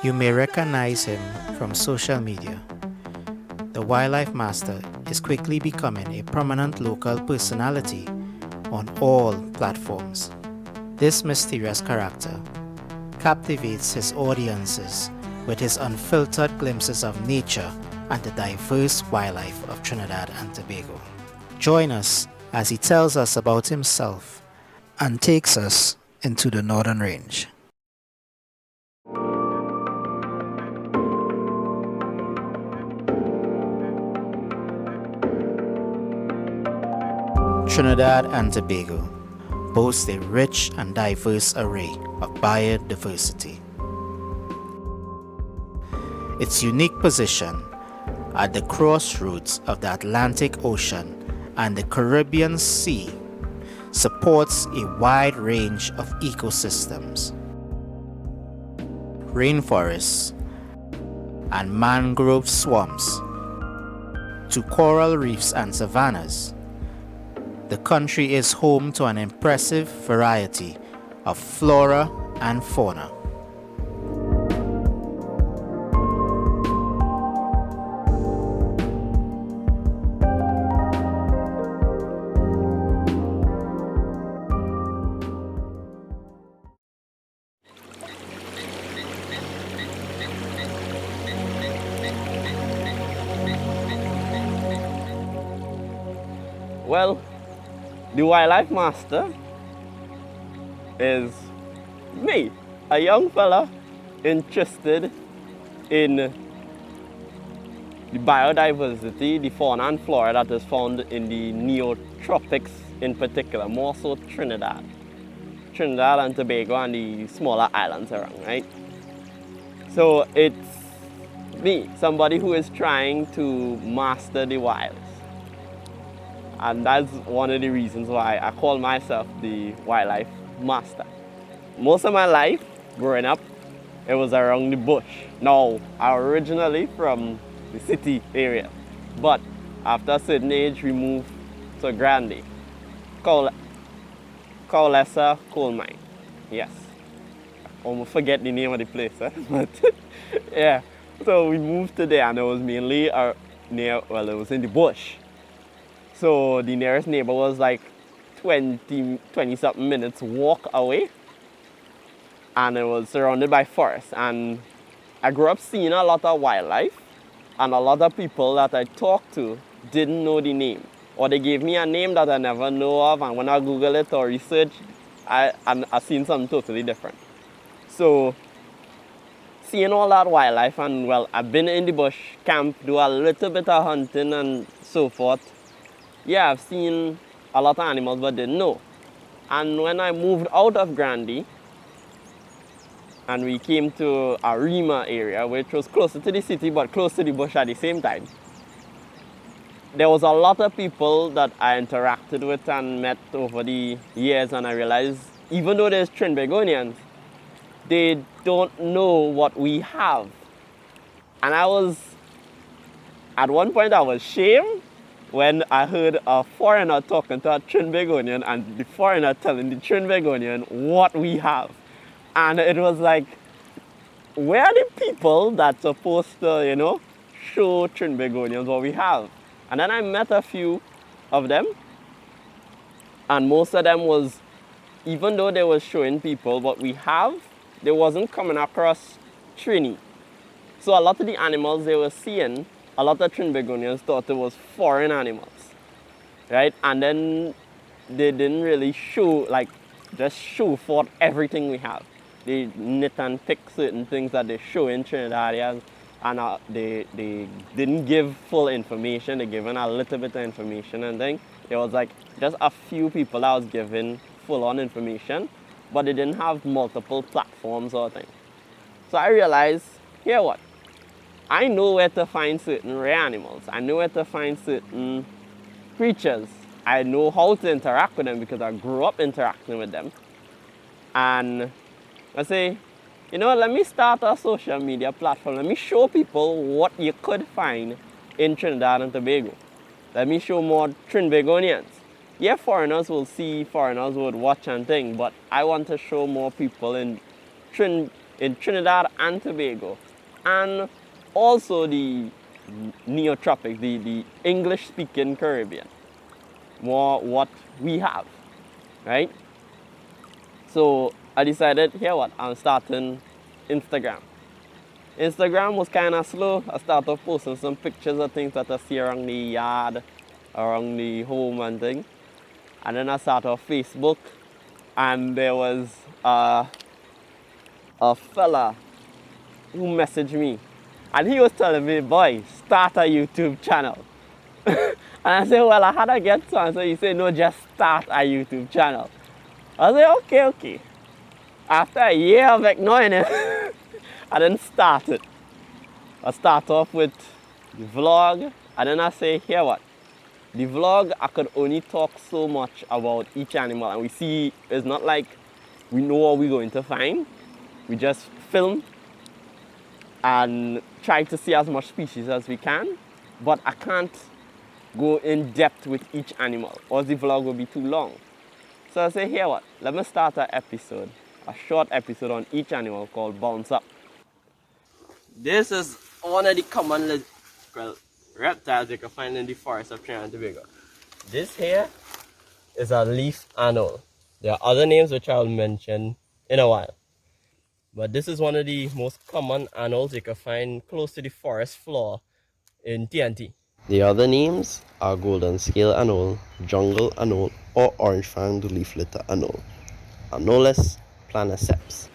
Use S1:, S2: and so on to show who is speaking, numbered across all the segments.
S1: You may recognize him from social media. The Wildlife Master is quickly becoming a prominent local personality on all platforms. This mysterious character captivates his audiences with his unfiltered glimpses of nature and the diverse wildlife of Trinidad and Tobago. Join us as he tells us about himself and takes us into the Northern Range. Trinidad and Tobago boasts a rich and diverse array of biodiversity. Its unique position at the crossroads of the Atlantic Ocean and the Caribbean Sea supports a wide range of ecosystems. Rainforests and mangrove swamps to coral reefs and savannas, the country is home to an impressive variety of flora and fauna.
S2: Well, the Wildlife Master is me, a young fella interested in the biodiversity, the fauna and flora that is found in the neotropics in particular, more so Trinidad and Tobago and the smaller islands around, right? So it's me, somebody who is trying to master the wilds. And that's one of the reasons why I call myself the Wildlife Master. Most of my life, growing up, it was around the bush. Now, I'm originally from the city area, but after a certain age, we moved to Grande, Cowlessa Coal Mine. Yes. I almost forget the name of the place, but yeah. So we moved to there, and it was mainly it was in the bush. So the nearest neighbor was like 20-something minutes walk away. And it was surrounded by forest. And I grew up seeing a lot of wildlife. And a lot of people that I talked to didn't know the name. Or they gave me a name that I never know of. And when I Google it or research, I seen something totally different. So seeing all that wildlife, and well, I've been in the bush camp, do a little bit of hunting and so forth. Yeah, I've seen a lot of animals, but didn't know. And when I moved out of Grande, and we came to Arima area, which was closer to the city, but close to the bush at the same time, there was a lot of people that I interacted with and met over the years, and I realized, even though there's Trinbagonians, they don't know what we have. And at one point I was ashamed when I heard a foreigner talking to a Trinbagonian and the foreigner telling the Trinbagonian what we have. And it was like, where are the people that's supposed to, show Trinbagonians what we have? And then I met a few of them, and most of them was, even though they were showing people what we have, they wasn't coming across Trini. So a lot of the animals they were seeing, a lot of Trinbagonians thought it was foreign animals, right? And then they didn't really just show forth everything we have. They nit and pick certain things that they show in Trinidadians, and they didn't give full information. They given a little bit of information, and then there was like just a few people that was giving full-on information, but they didn't have multiple platforms or things. So I realized, here what? I know where to find certain rare animals. I know where to find certain creatures. I know how to interact with them because I grew up interacting with them. And I say, let me start a social media platform. Let me show people what you could find in Trinidad and Tobago. Let me show more Trinbagonians. Yeah, foreigners would watch and think, but I want to show more people in in Trinidad and Tobago, and also the neotropic, the English-speaking Caribbean, more what we have, right? So I decided, here what, I'm starting Instagram. Instagram was kind of slow. I started posting some pictures of things that I see around the yard, around the home and things. And then I started off Facebook, and there was a fella who messaged me, and he was telling me, boy, start a YouTube channel. And I said, well, how do I get started? So he said, no, just start a YouTube channel. I said, okay. After a year of ignoring it, I then started. I start off with the vlog, and then I say, here what? The vlog, I could only talk so much about each animal, and we see it's not like we know what we're going to find. We just film and try to see as much species as we can, but I can't go in depth with each animal, or the vlog will be too long. So I say, here what? Let me start an episode, a short episode on each animal called Bounce Up. This is one of the common reptiles you can find in the forest of Trinidad and Tobago. This here is a leaf anole. There are other names which I'll mention in a while. But this is one of the most common anoles you can find close to the forest floor in TNT. The other names are golden scale anole, jungle anole, or orange-fanged leaf-litter anole. Anoles planiceps.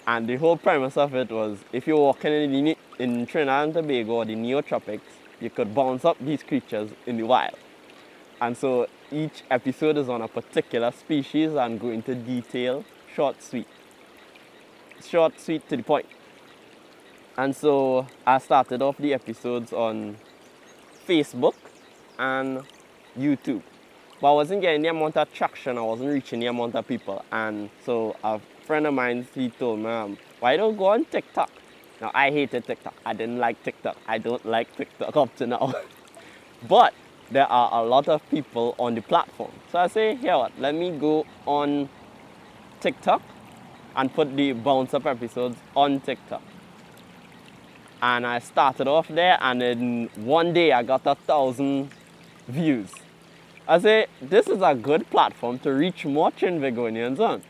S2: And the whole premise of it was, if you're walking in Trinidad and Tobago or the neotropics, you could bounce up these creatures in the wild. And so each episode is on a particular species and go into detail, short, sweet to the point. And so I started off the episodes on Facebook and YouTube. But I wasn't getting the amount of traction, I wasn't reaching the amount of people. And so a friend of mine, he told me, why don't go on TikTok? Now, I hated TikTok. I didn't like TikTok. I don't like TikTok up to now. But there are a lot of people on the platform. So I say, here what, let me go on TikTok and put the bounce up episodes on TikTok. And I started off there, and in one day I got 1,000 views. I say, this is a good platform to reach more Trinbagonians on.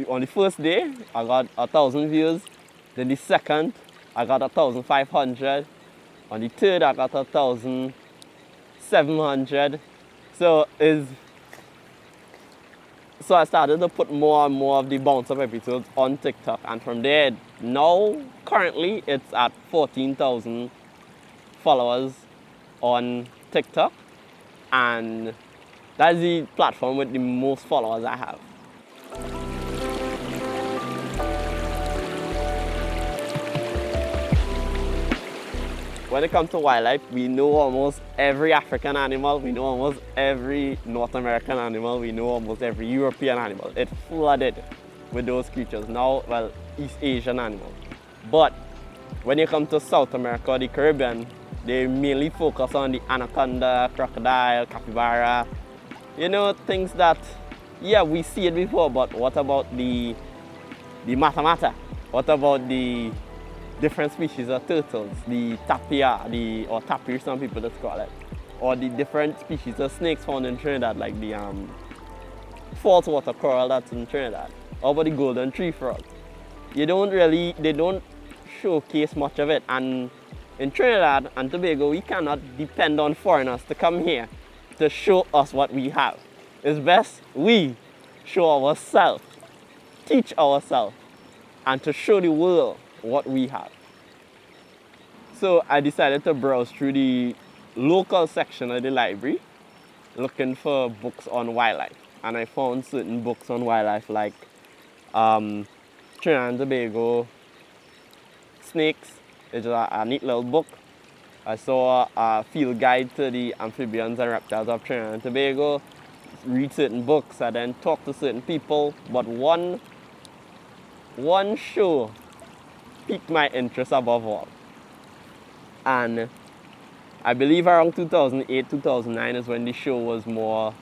S2: On the first day, I got 1,000 views. Then the second, I got 1,500. On the third, I got 1,700. So I started to put more and more of the bounce up episodes on TikTok. And from there, now, currently, it's at 14,000 followers on TikTok. And that's the platform with the most followers I have. When it comes to wildlife, we know almost every African animal, we know almost every North American animal, we know almost every European animal. It's flooded with those creatures. Now, well, East Asian animals. But when you come to South America or the Caribbean, they mainly focus on the anaconda, crocodile, capybara. You know, things that, yeah, we see it before, but what about the mata-mata? What about the different species of turtles, the tapir, or tapir, some people just call it, or the different species of snakes found in Trinidad, like the false water coral that's in Trinidad, or about the golden tree frog. They don't showcase much of it, and in Trinidad and Tobago, we cannot depend on foreigners to come here to show us what we have. It's best we show ourselves, teach ourselves, and to show the world what we have. So I decided to browse through the local section of the library looking for books on wildlife, and I found certain books on wildlife like Trinidad and Tobago snakes. It's a neat little book. I saw a field guide to the amphibians and reptiles of Trinidad and Tobago, read certain books, and then talk to certain people, but one show piqued my interest above all. And I believe around 2008, 2009 is when the show was more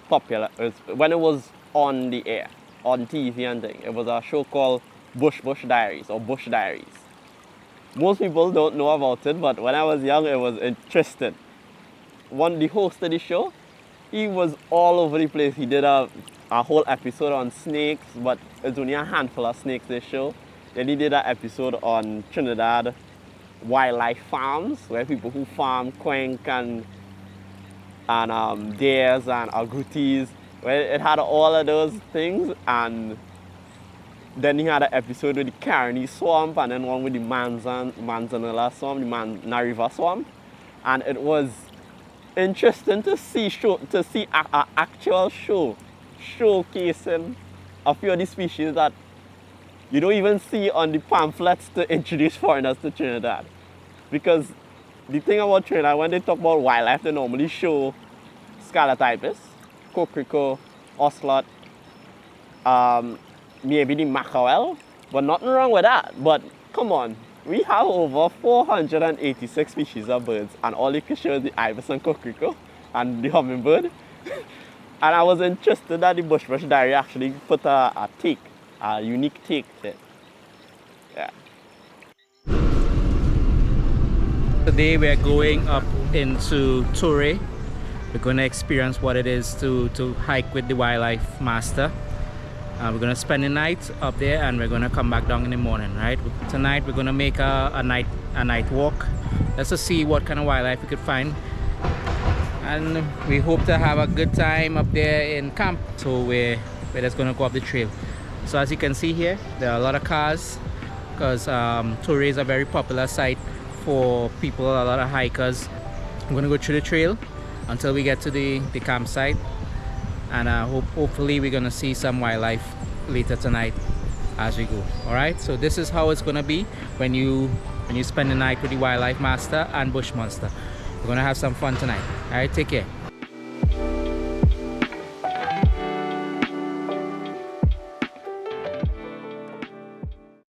S2: popular. When it was on the air, on TV and things. It was a show called Bush Diaries or Bush Diaries. Most people don't know about it, but when I was young, it was interesting. The host of the show, he was all over the place. He did a whole episode on snakes, but it's only a handful of snakes they show. Then he did an episode on Trinidad wildlife farms, where people who farm quenk and deers and agoutis, where it had all of those things. And then he had an episode with the Carney swamp, and then one with the Manzanilla swamp, the Nariva swamp. And it was interesting to see an actual show showcasing a few of the species that you don't even see on the pamphlets to introduce foreigners to Trinidad. Because the thing about Trinidad, when they talk about wildlife, they normally show Scalotypus, Coquerico, Ocelot, maybe the mackerel, but nothing wrong with that. But come on, we have over 486 species of birds, and all you can show is the ibis and coquerico and the hummingbird. And I was interested that the Bush Diary actually put a unique take to it. Yeah.
S1: Today we're going up into Torre. We're going to experience what it is to hike with the wildlife master. We're going to spend the night up there, and we're going to come back down in the morning, right? Tonight we're going to make a night walk. Let's just see what kind of wildlife we could find. And we hope to have a good time up there in camp. So we're just going to go up the trail. So as you can see here, there are a lot of cars, because Torre is a very popular site for people, a lot of hikers. I'm going to go through the trail until we get to the campsite, and hopefully we're going to see some wildlife later tonight as we go. All right, so this is how it's going to be when you spend the night with the wildlife master and bush monster. We're going to have some fun tonight. All right, take care.